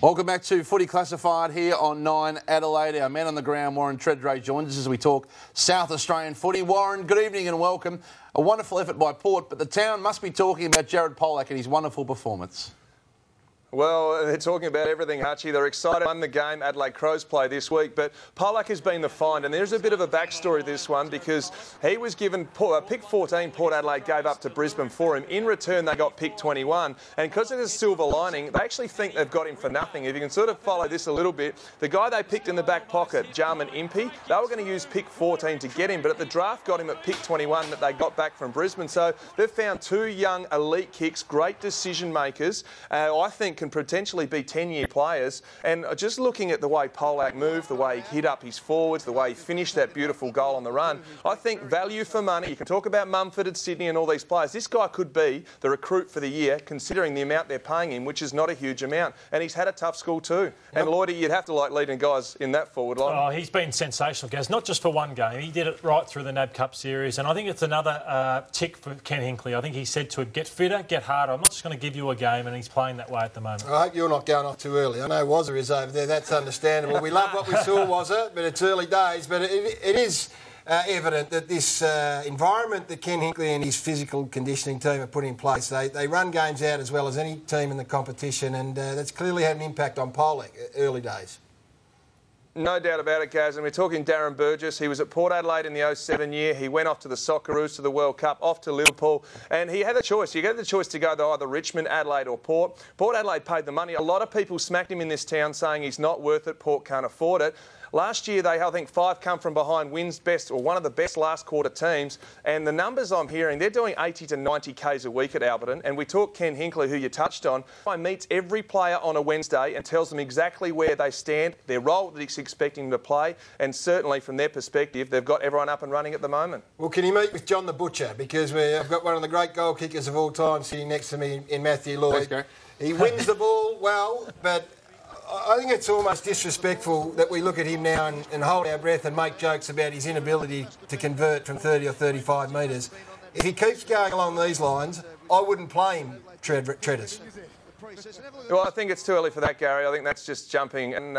Welcome back to Footy Classified here on 9 Adelaide. Our man on the ground, Warren Tredrea, joins us as we talk South Australian footy. Warren, good evening and welcome. A wonderful effort by Port, but the town must be talking about Jared Pollock and his wonderful performance. Well, they're talking about everything, Hutchie. They're excited. Won the game Adelaide Crows play this week, but Pollock has been the find, and there's a bit of a backstory to this one because he was given pick 14. Port Adelaide gave up to Brisbane for him. In return, they got pick 21, and because of the silver lining, they actually think they've got him for nothing. If you can sort of follow this a little bit, the guy they picked in the back pocket, Jarman Impey, they were going to use pick 14 to get him, but at the draft got him at pick 21 that they got back from Brisbane. So they've found two young elite kicks, great decision makers. I think can potentially be 10-year players, and just looking at the way Polak moved, the way he hit up his forwards, the way he finished that beautiful goal on the run, I think value for money. You can talk about Mumford and Sydney and all these players. This guy could be the recruit for the year, considering the amount they're paying him, which is not a huge amount. And he's had a tough school too. And Lloydie, you'd have to like leading guys in that forward line. Oh, he's been sensational, Gaz. Not just for one game. He did it right through the NAB Cup series, and I think it's another tick for Ken Hinkley. I think he said to him, get fitter, get harder. I'm not just going to give you a game, and he's playing that way at the moment. I hope you're not going off too early. I know Wazza is over there. That's understandable. We love what we saw, Wazza, but it's early days. But it is evident that this environment that Ken Hinkley and his physical conditioning team have put in place, they run games out as well as any team in the competition, and that's clearly had an impact on Pollock early days. No doubt about it, Gaz. And we're talking Darren Burgess. He was at Port Adelaide in the 07 year. He went off to the Socceroos, to the World Cup, off to Liverpool. And he had a choice. You get the choice to go to either Richmond, Adelaide or Port. Port Adelaide paid the money. A lot of people smacked him in this town saying he's not worth it, Port can't afford it. Last year, I think 5 come from behind wins best, or one of the best last quarter teams. And the numbers I'm hearing, they're doing 80 to 90 Ks a week at Alberton. And we talk Ken Hinkley, who you touched on. He meets every player on a Wednesday and tells them exactly where they stand, their role that he's expecting them to play. And certainly from their perspective, they've got everyone up and running at the moment. Well, can you meet with John the Butcher? Because I've got one of the great goal kickers of all time sitting next to me in Matthew Lloyd. Thanks, Gary. He wins the ball well, but I think it's almost disrespectful that we look at him now and hold our breath and make jokes about his inability to convert from 30 or 35 metres. If he keeps going along these lines, I wouldn't play him, Treaders. Well, I think it's too early for that, Gary. I think that's just jumping. And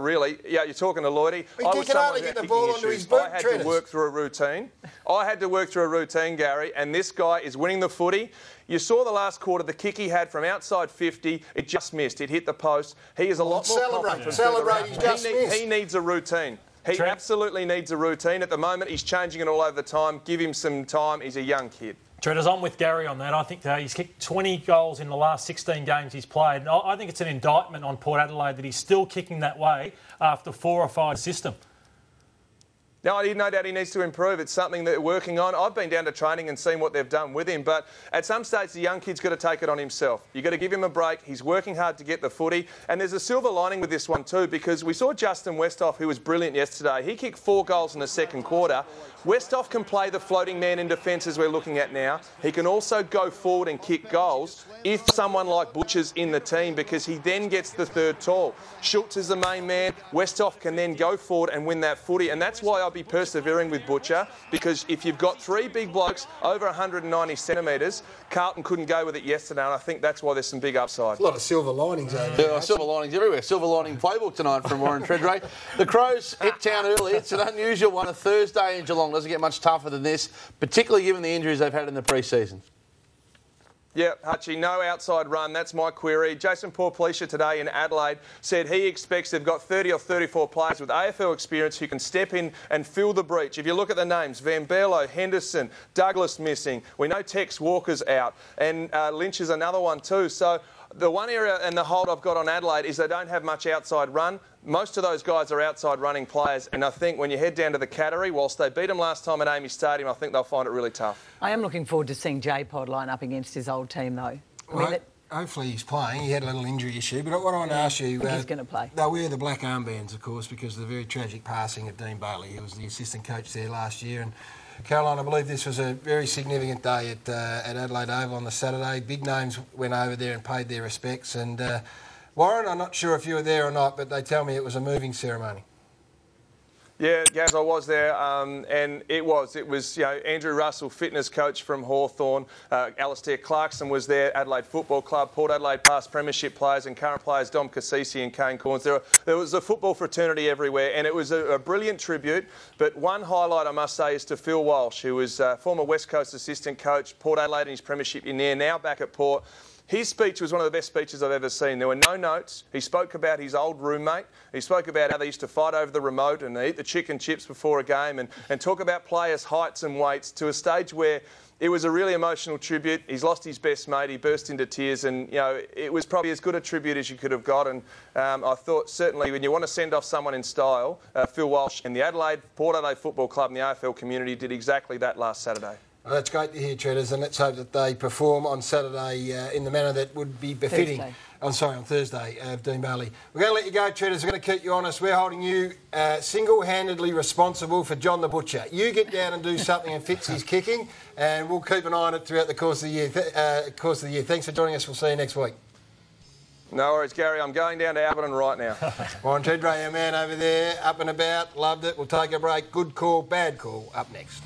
really, yeah, you're talking to Lloydie. He can hardly get the ball onto his boot, I had to work through a routine. Gary, and this guy is winning the footy. You saw the last quarter, the kick he had from outside 50. It just missed. It hit the post. He is a lot more confident. Celebrate, he's just missed. He needs a routine. He absolutely needs a routine. At the moment, he's changing it all over the time. Give him some time. He's a young kid. Treaders, I'm with Gary on that. I think he's kicked 20 goals in the last 16 games he's played. And I think it's an indictment on Port Adelaide that he's still kicking that way after 4 or 5 system. No doubt he needs to improve. It's something that they're working on. I've been down to training and seen what they've done with him, but at some stage the young kid's got to take it on himself. You've got to give him a break. He's working hard to get the footy, and there's a silver lining with this one too, because we saw Justin Westhoff, who was brilliant yesterday. He kicked 4 goals in the second quarter. Westhoff can play the floating man in defence as we're looking at now. He can also go forward and kick goals if someone like Butcher's in the team, because he then gets the third tall. Schultz is the main man. Westhoff can then go forward and win that footy, and that's why I'll be persevering with Butcher, because if you've got 3 big blokes over 190 centimetres, Carlton couldn't go with it yesterday, and I think that's why there's some big upside. A lot of silver linings over there. There are silver linings everywhere. Silver lining playbook tonight from Warren Tredrea. The Crows hit town early. It's an unusual one, a Thursday in Geelong. Doesn't get much tougher than this, particularly given the injuries they've had in the pre-season. Yeah, Hutchie, no outside run. That's my query. Jason Porplesia today in Adelaide said he expects they've got 30 or 34 players with AFL experience who can step in and fill the breach. If you look at the names, Van Berlo, Henderson, Douglas missing. We know Tex Walker's out, and Lynch is another one too. So the one area and the hold I've got on Adelaide is they don't have much outside run. Most of those guys are outside running players, and I think when you head down to the Cattery, whilst they beat them last time at Amy Stadium, I think they'll find it really tough. I am looking forward to seeing J-Pod line up against his old team, though. Hopefully he's playing. He had a little injury issue, but what I want to ask you... he's going to play. They'll wear the black armbands, of course, because of the very tragic passing of Dean Bailey. He was the assistant coach there last year, and Caroline, I believe this was a very significant day at Adelaide Oval on the Saturday. Big names went over there and paid their respects, and Warren, I'm not sure if you were there or not, but they tell me it was a moving ceremony. Yeah, Gaz, I was there, and it was Andrew Russell, fitness coach from Hawthorn. Alistair Clarkson was there, Adelaide Football Club, Port Adelaide past premiership players and current players, Dom Cassisi and Kane Corns. There was a football fraternity everywhere, and it was a brilliant tribute. But one highlight, I must say, is to Phil Walsh, who was former West Coast assistant coach, Port Adelaide in his premiership in there, now back at Port. His speech was one of the best speeches I've ever seen. There were no notes. He spoke about his old roommate. He spoke about how they used to fight over the remote and eat the chicken chips before a game and talk about players' heights and weights to a stage where it was a really emotional tribute. He's lost his best mate. He burst into tears and, it was probably as good a tribute as you could have got. And I thought certainly when you want to send off someone in style, Phil Walsh and the Port Adelaide Football Club and the AFL community did exactly that last Saturday. Well, that's great to hear, Treaders, and let's hope that they perform on Saturday in the manner that would be befitting. On Thursday of Dean Bailey. We're going to let you go, Treaders. We're going to keep you honest. We're holding you single-handedly responsible for John the Butcher. You get down and do something and fix his kicking, and we'll keep an eye on it throughout the course of the year. Thanks for joining us. We'll see you next week. No worries, Gary. I'm going down to Alberton right now. Warren Tredrea, our man over there, up and about. Loved it. We'll take a break. Good call, bad call. Up next.